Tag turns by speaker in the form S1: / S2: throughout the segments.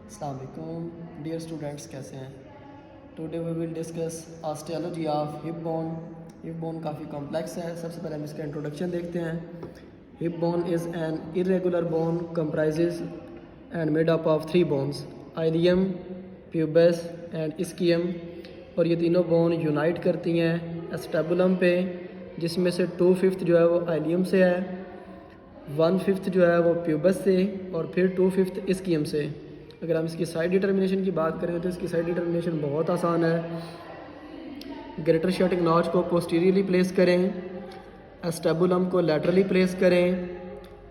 S1: अस्सलाम वालेकुम dear students, कैसे हैं। Today we will discuss osteology of hip bone. Hip bone काफ़ी कॉम्प्लेक्स है। सबसे पहले हम इसका इंट्रोडक्शन देखते हैं। Hip bone is an irregular bone comprises and made up of 3 bones, ilium, pubis and ischium. और ये तीनों बोन यूनाइट करती हैं एस्टेबुलम पे, जिसमें से 2/5 जो है वो आइलियम से है, 1/5 जो है वो प्यूबस से और फिर 2/5 इस्कियम से। अगर हम इसकी साइड डिटर्मिनेशन की बात करें तो इसकी साइड डिटर्मिनेशन बहुत आसान है। ग्रेटर शियाटिक नॉच को पोस्टीरियरली प्लेस करें, एस्टेबुलम को लैटरली प्लेस करें,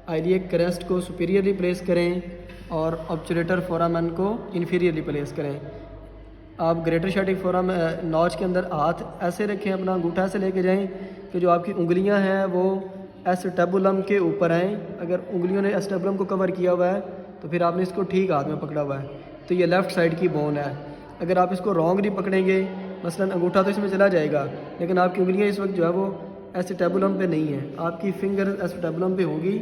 S1: आइलियक क्रेस्ट को सुपीरियरली प्लेस करें और ऑब्चुलेटर फोरामेन को इंफीरियरली प्लेस करें। आप ग्रेटर शियाटिक फोराम नॉच के अंदर हाथ ऐसे रखें, अपना अंगूठा ऐसे लेके जाएं कि जो आपकी उंगलियां हैं वो एस्टेबुलम के ऊपर आएँ। अगर उंगलियों ने एस्टेबुलम को कवर किया हुआ है तो फिर आपने इसको ठीक हाथ में पकड़ा हुआ है, तो ये लेफ़्ट साइड की बोन है। अगर आप इसको रॉन्गली पकड़ेंगे, मसलन अंगूठा तो इसमें चला जाएगा लेकिन आपकी उंगलियां इस वक्त जो है वो एस्टेबुलम पे नहीं है, आपकी फिंगर एस्टेबुलम पे होगी,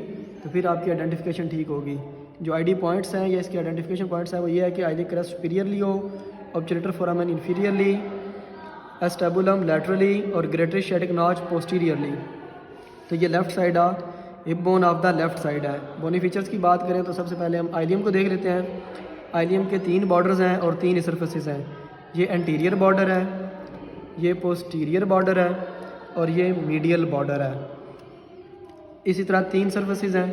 S1: तो फिर आपकी आइडेंटिफिकेशन ठीक होगी। जो आईडी पॉइंट्स हैं या इसके आइडेंटिफिकेशन पॉइंट्स हैं वो ये है कि आइलिक क्रेस्ट सुपीरियरली हो, obturator foramen inferiorly, acetabulum laterally और ग्रेटर शियाटिक नॉच पोस्टीरियरली। तो ये लेफ़्ट साइड आ hip bone of the left side है। बोनी फीचर्स की बात करें तो सबसे पहले हम आइलियम को देख लेते हैं। आइलियम के 3 बॉर्डर्स हैं और 3 सरफेसेस हैं। ये एंटीरियर बॉर्डर है, ये पोस्टीरियर बॉर्डर है और ये मीडियल बॉर्डर है। इसी तरह 3 सरफेसेस हैं।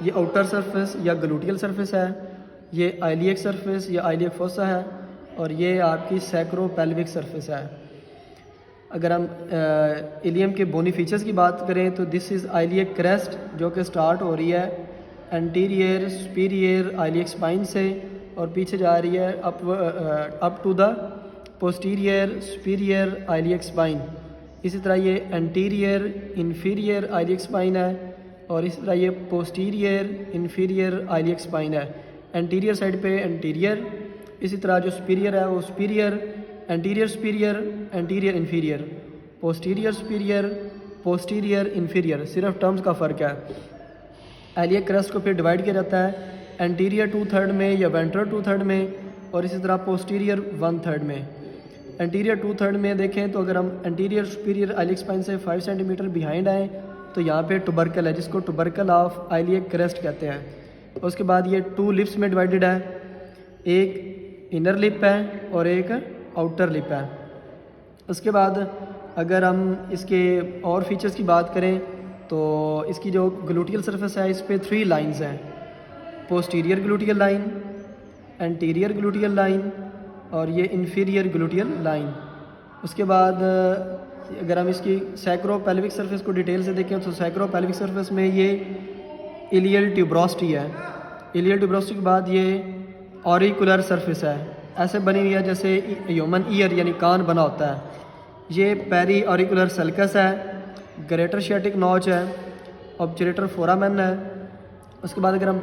S1: ये आउटर सरफेस या ग्लूटियल सरफेस है, ये आइलियक सरफेस या आइलियक फोसा है और ये आपकी सैक्रोपेल्विक सरफेस है। अगर हम इलियम के बोनी फीचर्स की बात करें तो दिस इज़ आइलियक क्रेस्ट जो कि स्टार्ट हो रही है एंटीरियर सुपीरियर आइलियक स्पाइन से और पीछे जा रही है up to the posterior superior iliac spine. इसी तरह ये एंटीरियर इंफीरियर आइलियक स्पाइन है और इसी तरह ये पोस्टीरियर इंफीरियर आइलियक स्पाइन है। एंटीरियर साइड पे एंटीरियर, इसी तरह जो सुपीरियर है वो superior, anterior superior, anterior inferior, posterior superior, posterior inferior, सिर्फ टर्म्स का फ़र्क है। आइलियक क्रेस्ट को फिर डिवाइड किया जाता है एंटीरियर 2/3 में या वेंट्रल 2/3 में और इसी तरह पोस्टीरियर 1/3 में। एंटीरियर 2/3 में देखें तो अगर हम एंटीरियर सुपीरियर आइलियक स्पाइन से 5 सेंटीमीटर बिहाइंड आएँ तो यहाँ पे टुबरकल है, जिसको टुबरकल ऑफ आइलियक क्रेस्ट कहते हैं। उसके बाद ये 2 लिप्स में डिवाइडेड है, एक इनर लिप है और एक आउटर लिप है। उसके बाद अगर हम इसके और फीचर्स की बात करें तो इसकी जो ग्लूटियल सरफेस है इस पे 3 लाइंस हैं, posterior gluteal line, anterior gluteal line और ये इंफीरियर ग्लूटियल लाइन। उसके बाद अगर हम इसकी सैक्रोपेल्विक सरफेस को डिटेल से देखें तो सैक्रोपेल्विक सरफेस में ये इलियल ट्यूब्रोसिटी है। इलियल ट्यूब्रोसिटी के बाद ये ऑरिकुलर सरफेस है, ऐसे बनी हुई है जैसे ह्यूमन ईयर यानी कान बना होता है। ये पेरी ऑरिकुलर सल्कस है, ग्रेटर शियाटिक नॉच है, ऑब्चुलेटर फोरामेन है। उसके बाद अगर हम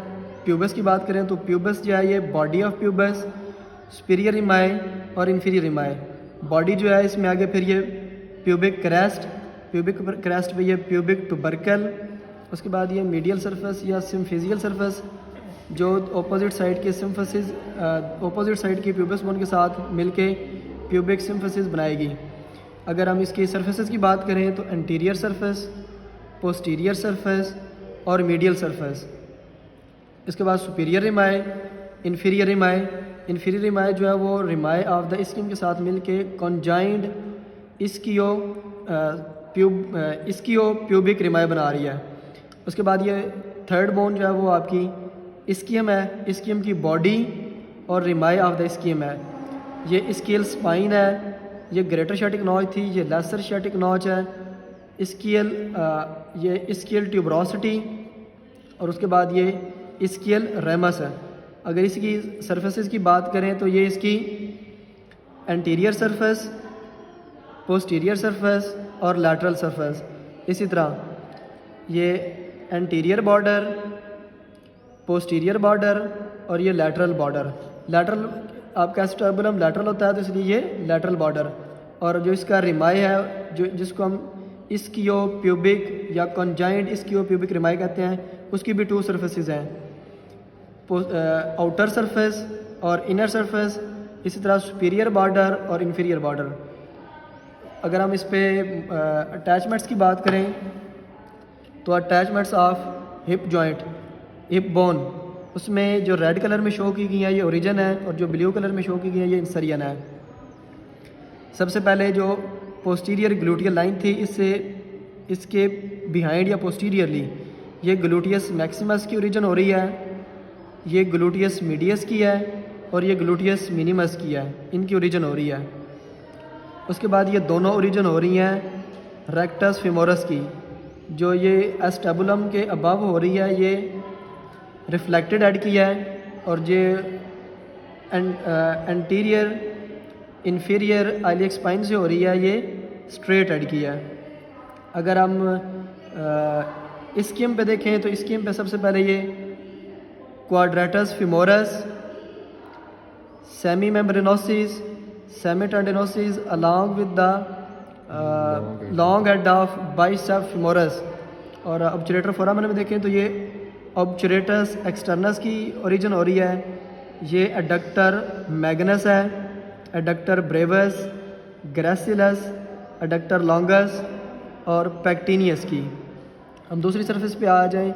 S1: प्यूबस की बात करें तो प्यूबस जो है ये बॉडी ऑफ प्यूबस, सुपीरियर रिमाए और इंफीरियर रिमाए। बॉडी जो है इसमें आगे फिर ये प्यूबिक क्रेस्ट, प्यूबिक क्रेस्ट पे ये प्यूबिक टुबरकल। उसके बाद ये मीडियल सरफेस या सिम्फिजियल सरफेस जो ऑपोजिट साइड के सिम्फसिस ऑपोजिट साइड की प्यूबस बोन के साथ मिलके प्यूबिक सिम्फसिस बनाएगी। अगर हम इसकी सरफेसेस की बात करें तो एंटीरियर सरफेस, पोस्टीरियर सरफेस और मीडियल सरफेस। इसके बाद सुपीरियर रिमाए, इंफीरियर रिमाए। इंफीरियर रिमाए जो है वो रिमाए ऑफ द स्किन के साथ मिलके कॉन्जाइंड इस्कियो प्यूबिक रिमाए बना रही है। उसके बाद ये थर्ड बोन जो है वो आपकी इस्कियम है, इस्कियम की बॉडी और रिमाए ऑफ द इस्कियम है। ये इस्कियल स्पाइन है, ये ग्रेटर शियाटिक नॉच थी, ये लेसर शियाटिक नॉच है। इस्कियल ये इस्कियल ट्यूब्रोसिटी और उसके बाद ये इस्कियल रेमस है। अगर इसकी सरफेसेस की बात करें तो ये इसकी एंटीरियर सरफेस, पोस्टीरियर सरफेस और लैटरल सरफेस। इसी तरह ये एंटीरियर बॉर्डर, पोस्टीरियर बॉर्डर और ये लैटरल बॉर्डर। लैटरल आपका एस्टेबुलम लैटरल होता है तो इसलिए ये लैटरल बॉर्डर। और जो इसका रिमाए है जो जिसको हम इस्कियो प्यूबिक या कॉन्जाइंट इस्कियो प्यूबिक रिमाए कहते हैं, उसकी भी 2 सरफेसेस हैं, आउटर सरफेस और इनर सरफेस, इसी तरह सुपीरियर बॉर्डर और इन्फीरियर बॉर्डर। अगर हम इस पे अटैचमेंट्स की बात करें तो attachments of hip joint, hip bone, उसमें जो रेड कलर में शो की गई है ये ओरिजिन है और जो ब्लू कलर में शो की गई है ये इंसरियन है। सबसे पहले जो पोस्टीरियर ग्लूटियल लाइन थी, इससे इसके बिहाइंड या पोस्टीरियरली ये ग्लूटियस मैक्सिमस की ओरिजिन हो रही है, ये ग्लूटियस मीडियस की है और ये ग्लूटियस मिनिमस की है, इनकी ओरिजिन हो रही है। उसके बाद ये दोनों ओरिजिन हो रही हैं रेक्टस फेमोरस की, जो ये एस्टेबुलम के अबव हो रही है, ये रिफ्लेक्टेड हेड की है और ये एंटीरियर इंफीरियर आइलियक स्पाइन से हो रही है, ये स्ट्रेट हेड की है। अगर हम स्कीम पे देखें तो स्कीम पे सबसे पहले ये quadratus femoris, semimembranosus, semitendinosus along with the long head of biceps femoris. और ऑब्चुरेटर फोरामेन में देखें तो ये ऑब्चुरेटस एक्सटर्नस की ओरिजिन हो रही है, ये एडक्टर मैग्नस है, एडक्टर ब्रेवस, ग्रेसिलस, एडक्टर लॉन्गस और पैक्टिनियस की। हम दूसरी सरफेस पे आ जाएं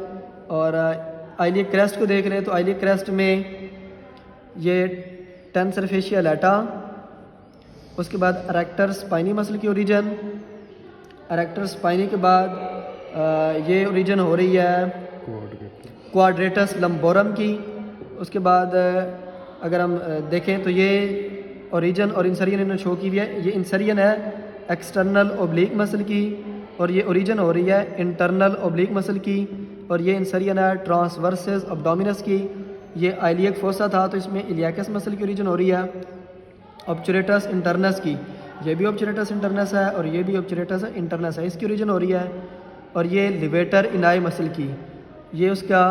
S1: और आइलियक क्रेस्ट को देख रहे हैं तो आइलियक क्रेस्ट में ये टेंसर फेशिया लैटा, उसके बाद एरेक्टर स्पाइनी मसल की ओरिजिन, एरेक्टर स्पाइनी के बाद ये ओरिजिन हो रही है क्वाड्रेटस लंबोरम की। उसके बाद अगर हम देखें तो ये ओरिजिन और इंसरियन इन्होंने शो की हुई है, ये इंसरियन है एक्सटर्नल ओब्लिक मसल की और ये ओरिजिन हो रही है इंटरनल ओब्लिक मसल की, और ये इंसरियन है ट्रांसवर्सेस अब्डोमिनस की। ये आइलियक फोसा था तो इसमें इलियाकस मसल की ओरिजिन हो रही है ऑब्चुरेटस इंटरनस की, ये भी ऑब्चुरेटस इंटरनस है और ये भी ऑब्चुरेटस इंटरनस है, इसकी ओरिजिन हो रही है। और ये लिवेटर इनाई मसल की, ये उसका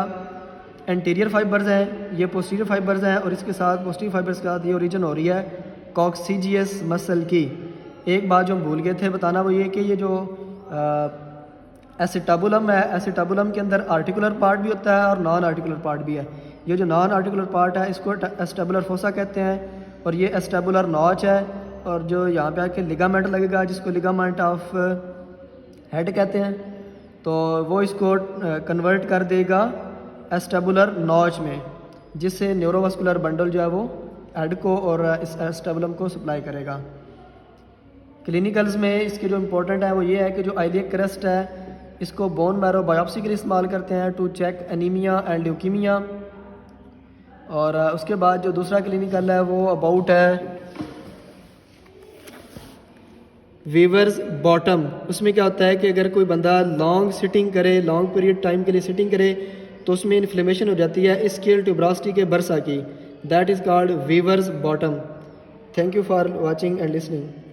S1: एंटीरियर फाइबर्स हैं, ये पोस्टीरियर फाइबर्स हैं और इसके साथ पोस्टीरियर फाइबर्स के साथ ये ओरिजिन हो रही है कॉक्सीजियस मसल की। एक बात जो हम भूल गए थे बताना वो ये कि ये जो एसिटाबुलम है, एसिटाबुलम के अंदर आर्टिकुलर पार्ट भी होता है और नॉन आर्टिकुलर पार्ट भी है। ये जो नॉन आर्टिकुलर पार्ट है इसको एस्टेबुलर फोसा कहते हैं और ये एस्टेबुलर नॉच है, और जो यहाँ पे आके लिगामेंट लगेगा जिसको लिगामेंट ऑफ हेड कहते हैं, तो वो इसको कन्वर्ट कर देगा एस्टेबुलर नॉच में, जिससे न्यूरोवास्कुलर बंडल जो है वो हेड को और इस एस्टेबुलम को सप्लाई करेगा। क्लिनिकल्स में इसके जो इम्पोर्टेंट है वो ये है कि जो आइलियक क्रेस्ट है इसको बोन मैरो बायोप्सी के लिए इस्तेमाल करते हैं to check anaemia and leukaemia. और उसके बाद जो दूसरा क्लिनिकल है वो अबाउट है वीवर्स बॉटम। उसमें क्या होता है कि अगर कोई बंदा लॉन्ग सिटिंग करे, लॉन्ग पीरियड टाइम के लिए सिटिंग करे तो उसमें इन्फ्लेमेशन हो जाती है स्केल ट्यूबरासिटी के बरसा की, that is called weaver's bottom. Thank you for watching and listening.